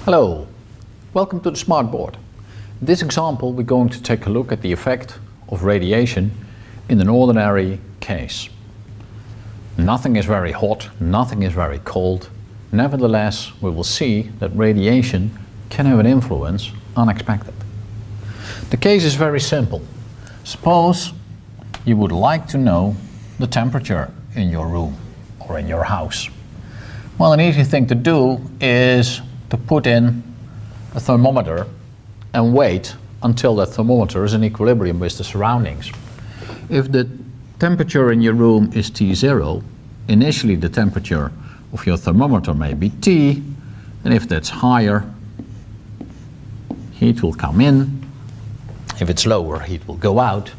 Hello, welcome to the Smartboard. In this example we're going to take a look at the effect of radiation in an ordinary case. Nothing is very hot, nothing is very cold. Nevertheless, we will see that radiation can have an influence unexpected. The case is very simple. Suppose you would like to know the temperature in your room or in your house. Well, an easy thing to do is to put in a thermometer and wait until that thermometer is in equilibrium with the surroundings. If the temperature in your room is T0, initially the temperature of your thermometer may be T, and if that's higher, heat will come in. If it's lower, heat will go out.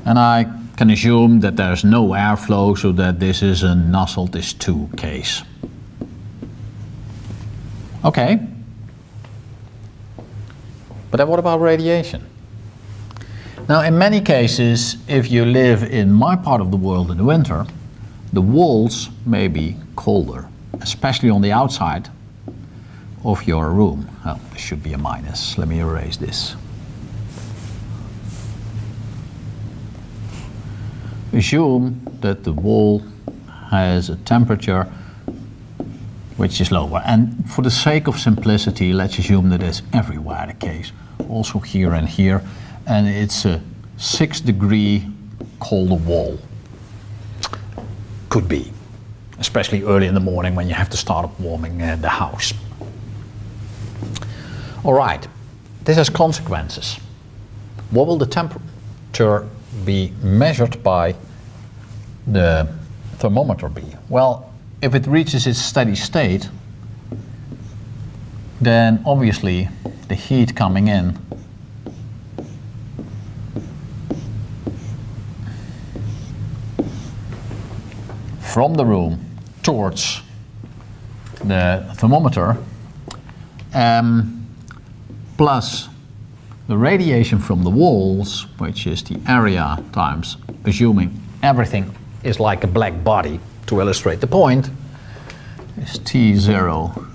And I can assume that there's no airflow, so that this is a Nusselt-2 case. Okay. But then what about radiation? Now, in many cases, if you live in my part of the world in the winter, the walls may be colder, especially on the outside of your room. Oh, this should be a minus. Let me erase this. Assume that the wall has a temperature which is lower. And for the sake of simplicity, let's assume that it's everywhere the case. Also here and here. And it's a 6-degree colder wall. Could be. Especially early in the morning when you have to start up warming the house. Alright, this has consequences. What will the temperature be measured by the thermometer be? Well, if it reaches its steady state, then obviously the heat coming in from the room towards the thermometer plus the radiation from the walls, which is the area times, assuming everything is like a black body, to illustrate the point, is T0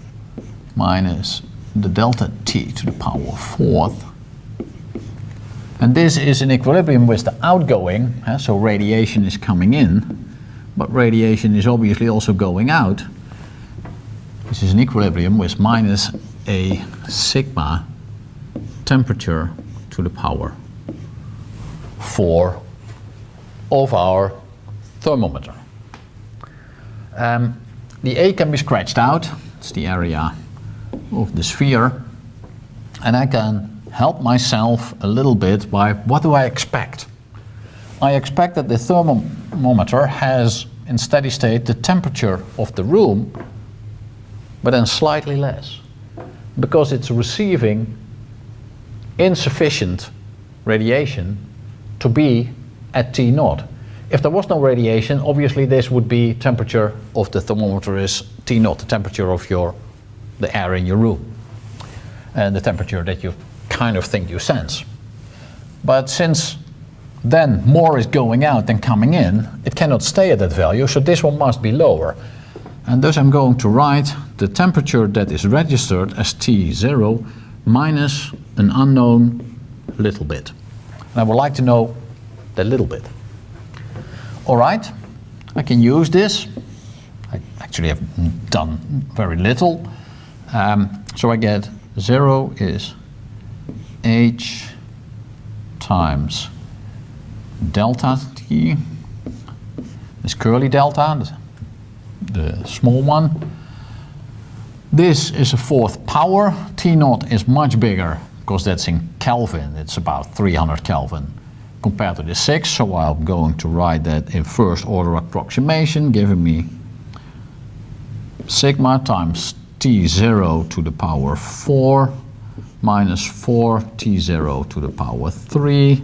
minus the delta T to the power 4th. And this is in equilibrium with the outgoing, so radiation is coming in, but radiation is obviously also going out. This is in equilibrium with minus a sigma temperature to the power 4 of our thermometer. The A can be scratched out, it's the area of the sphere, and I can help myself a little bit by what do I expect? I expect that the thermometer has in steady state the temperature of the room, but then slightly less, because it's receiving insufficient radiation to be at T0. If there was no radiation, obviously this would be temperature of the thermometer is T0, the temperature of the air in your room, and the temperature that you kind of think you sense. But since then more is going out than coming in, it cannot stay at that value, so this one must be lower. And thus I'm going to write the temperature that is registered as T0 minus an unknown little bit. And I would like to know that little bit. Alright, I can use this. I actually have done very little. So I get 0 is H times delta T, this curly delta, the small one. This is a 4th power. T0 is much bigger because that's in Kelvin. It's about 300 Kelvin compared to the 6, so I'm going to write that in first order approximation, giving me sigma times T0 to the power 4 minus 4 T0 to the power 3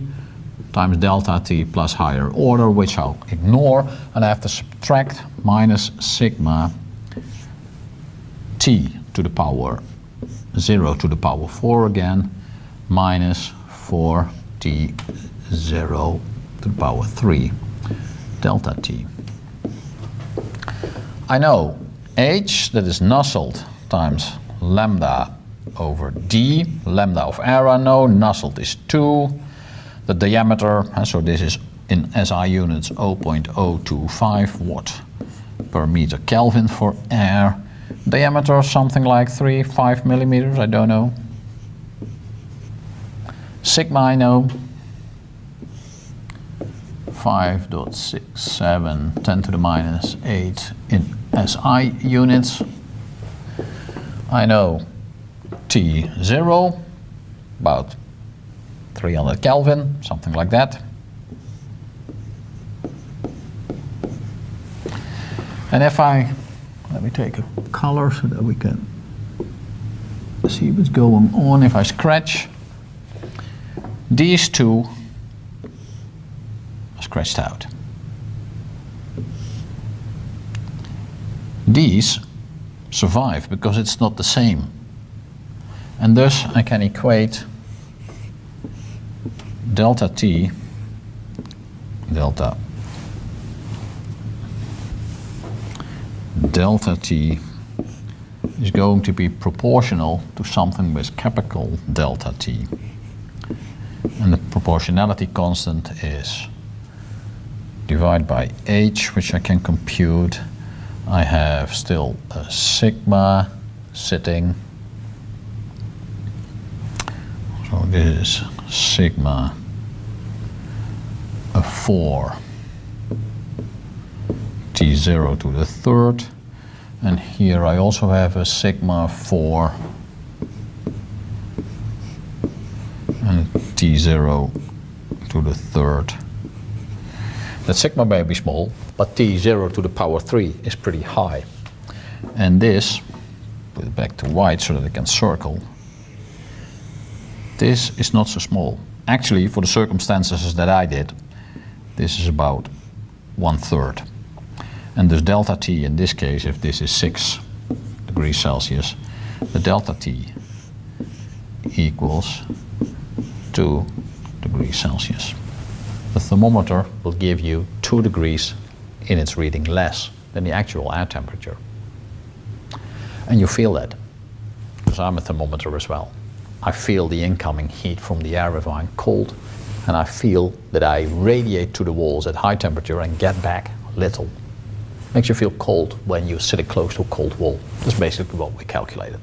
times delta T plus higher order, which I'll ignore, and I have to subtract minus sigma T to the power 0 to the power 4 again, minus 4 T0 to the power 3 delta T. I know H, that is Nusselt times lambda over d. Lambda of air I know, Nusselt is 2. The diameter, so this is in SI units 0.025 watt per meter Kelvin for air. Diameter something like 3-5 millimeters, I don't know. Sigma I know, 5.67 10 to the minus 8 in SI units. I know T0, about 300 Kelvin, something like that. And if let me take a color so that we can see what's going on. If I scratch, these two are scratched out. These survive because it's not the same. And thus I can equate delta T, delta T is going to be proportional to something with capital delta T. And the proportionality constant is divided by h, which I can compute. I have still a sigma sitting. So this is sigma of 4 T0 to the third. And here I also have a sigma 4 and T0 to the third. That sigma may be small, but T0 to the power 3 is pretty high. And this, put it back to white so that I can circle, this is not so small. Actually, for the circumstances that I did, this is about 1/3. And this delta T in this case, if this is 6 degrees Celsius, the delta T equals 2 degrees Celsius. The thermometer will give you 2 degrees in its reading less than the actual air temperature. And you feel that, because I'm a thermometer as well. I feel the incoming heat from the air if I'm cold, and I feel that I radiate to the walls at high temperature and get back little. Makes you feel cold when you're sitting close to a cold wall. That's basically what we calculated.